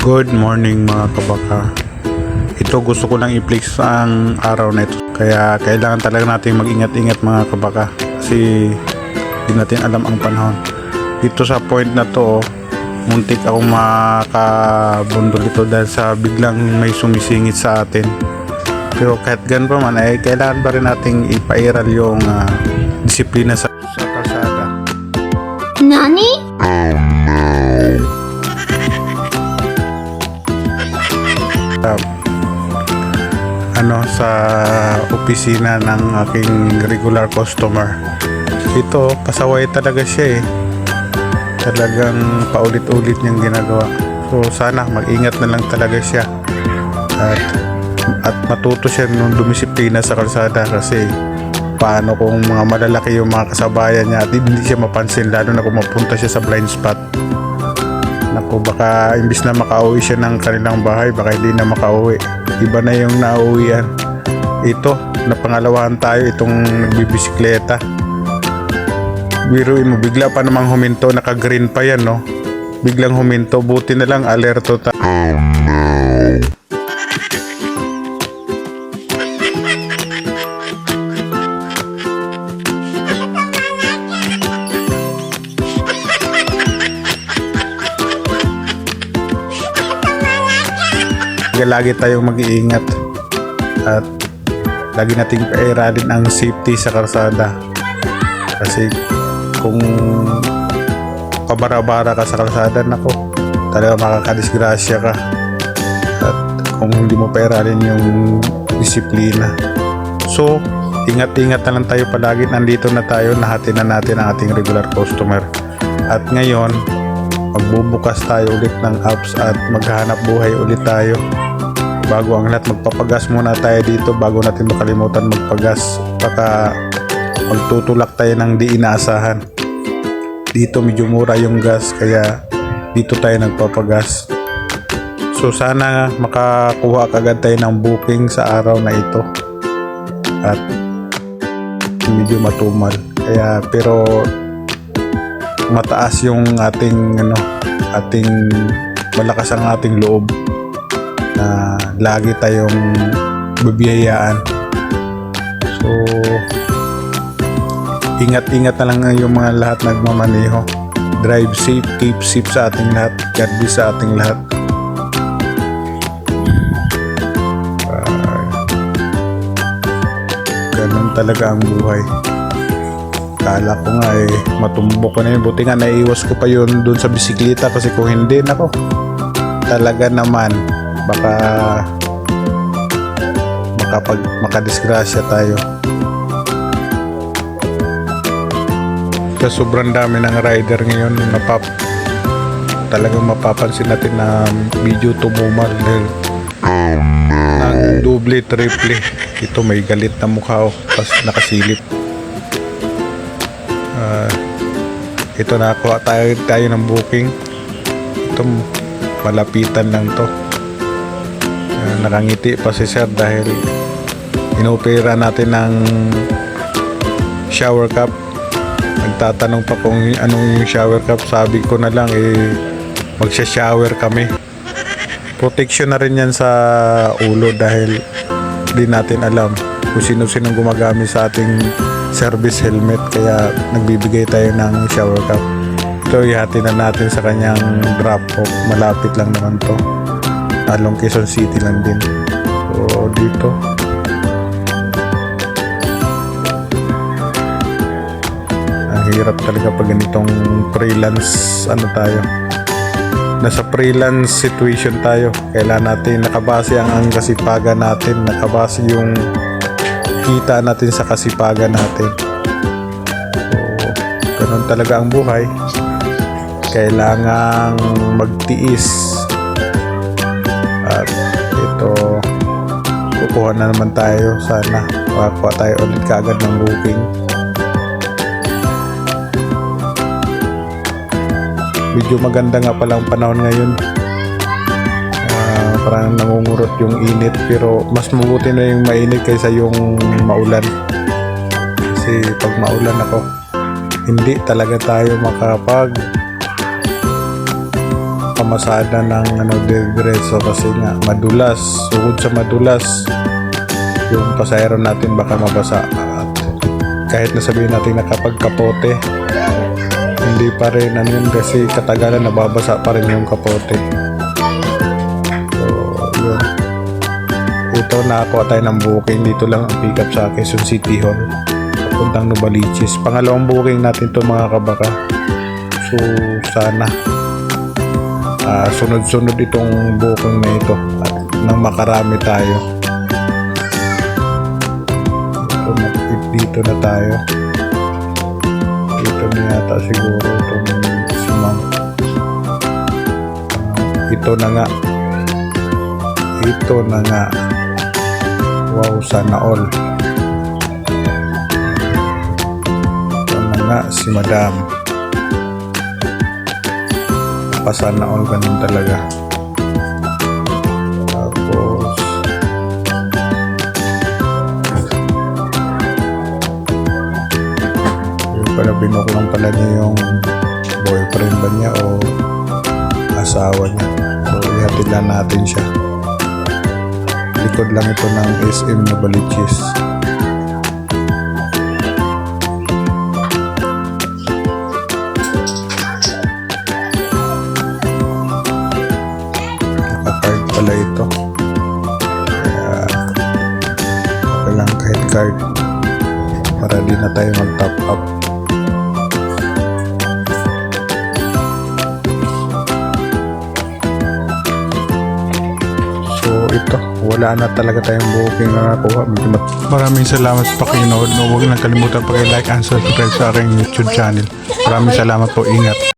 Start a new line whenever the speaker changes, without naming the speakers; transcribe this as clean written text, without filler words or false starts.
Good morning mga kabaka. Ito gusto ko lang i-flex ang araw na ito. Kaya kailangan talaga natin mag-ingat-ingat mga kabaka. Kasi hindi natin alam ang panahon. Dito sa point na to, muntik akong makabundol ito dahil sa biglang may sumisingit sa atin. Pero kahit gan pa man ay kailangan pa rin nating ipairal yung disiplina sa kalsada.
Nani?
Sa opisina ng aking regular customer. Ito, pasaway talaga siya eh. Talagang paulit-ulit niyang ginagawa. So sana mag-ingat na lang talaga siya. At matuto siya nung dumisiplina sa kalsada kasi paano kung mga malalaki yung mga kasabayan niya at hindi siya mapansin lalo na kung mapunta siya sa blind spot. Naku, baka imbis na makauwi siya ng kanilang bahay, baka hindi na makauwi. Iba na yung nauwian. Ito, napangalawahan tayo itong nagbibisikleta. Biruin mo, bigla pa namang huminto, naka-green pa yan, no? Biglang huminto, buti na lang alerto tayo. Oh no! Lagi tayong mag-iingat at lagi nating pairalin ang safety sa kalsada kasi kung kabara-bara ka sa kalsada, nako, talaga makakadisgrasya ka at kung hindi mo pairalin yung disiplina. So ingat-ingat na lang tayo palagi. Nandito na tayo, nahati na natin ang ating regular customer at ngayon magbubukas tayo ulit ng apps at maghahanap buhay ulit tayo. Bago ang lahat, magpapagas muna tayo dito bago natin makalimutan magpagas. Baka magtutulak tayo ng di inaasahan. Dito medyo mura yung gas kaya dito tayo nagpapagas. So sana makakuha kagad tayo ng booking sa araw na ito. At medyo matumal. Kaya pero mataas yung ating ating malakas ang ating loob na lagi tayong bibiyayaan. So ingat-ingat na lang yung mga lahat nagmamaneho. Drive safe, keep safe sa ating lahat, God bless sa ating lahat. Ganun talaga ang buhay. Kala ko nga matumbok ko na yun. Buti nga naiiwas ko pa yun dun sa bisikleta kasi kung hindi, nako, talaga naman baka makadisgrasya tayo. Sa sobrang dami ng rider ngayon, talagang mapapansin natin na medyo tumumal ng double, triple. Ito may galit na mukha tapos nakasilip. Ito, nakakuha tayo ng booking. Ito malapitan lang to. Nakangiti pa si sir dahil inopera natin ng shower cup. Nagtatanong pa kung anong yung shower cup. Sabi ko na lang magsha-shower kami. Protection na rin yan sa ulo dahil di natin alam kung sino-sino gumagamit sa ating service helmet, kaya nagbibigay tayo ng shower cup. Ito ihati na natin sa kanyang drop off. Malapit lang naman to, along Quezon City lang din. So dito ang hirap talaga pag ganitong freelance tayo. Nasa freelance situation tayo. Kailangan natin nakabase ang kasipagan natin, nakabase yung kita natin sa kasipagan natin. So ganun talaga ang buhay. Kailangang magtiis. At ito, kukuha na naman tayo. Sana makakuha tayo ulit kaagad ng booking. Medyo maganda nga palang panahon ngayon. Parang nangungurot yung init, pero mas mabuti na yung mainit kaysa yung maulan. Kasi pag maulan hindi talaga tayo makamasada ng diretso kasi nga madulas. Sugod sa madulas, yung pasahero natin baka mabasa. At kahit nasabihin natin nakapagkapote, hindi pa rin yun kasi katagalan nababasa pa rin yung kapote. So yun, ito nakakuha tayo ng booking. Dito lang ang pick up sa Quezon City Hall papuntang Novaliches. Pangalawang booking natin to mga kabaka. So sana sunod-sunod itong booking na ito at nang makarami tayo. Dito na tayo. Dito na yata siguro itong si ma'am. Ito na nga. Ito na nga. Wow, sana all. Ito na nga si madam. Sana all, ganun talaga. Tapos yun pala, binuklang pala niya yung boyfriend ba niya o asawa niya. So ihatid lang natin siya. Likod lang ito ng SM Novaliches. Card pala ito, kaya okay lang kahit card para di na tayo mag top up. So ito, wala na talaga tayong booking na nakuha. Maraming salamat sa pakinood. Huwag lang kalimutan pag-like and subscribe sa aking YouTube channel. Maraming salamat po, ingat.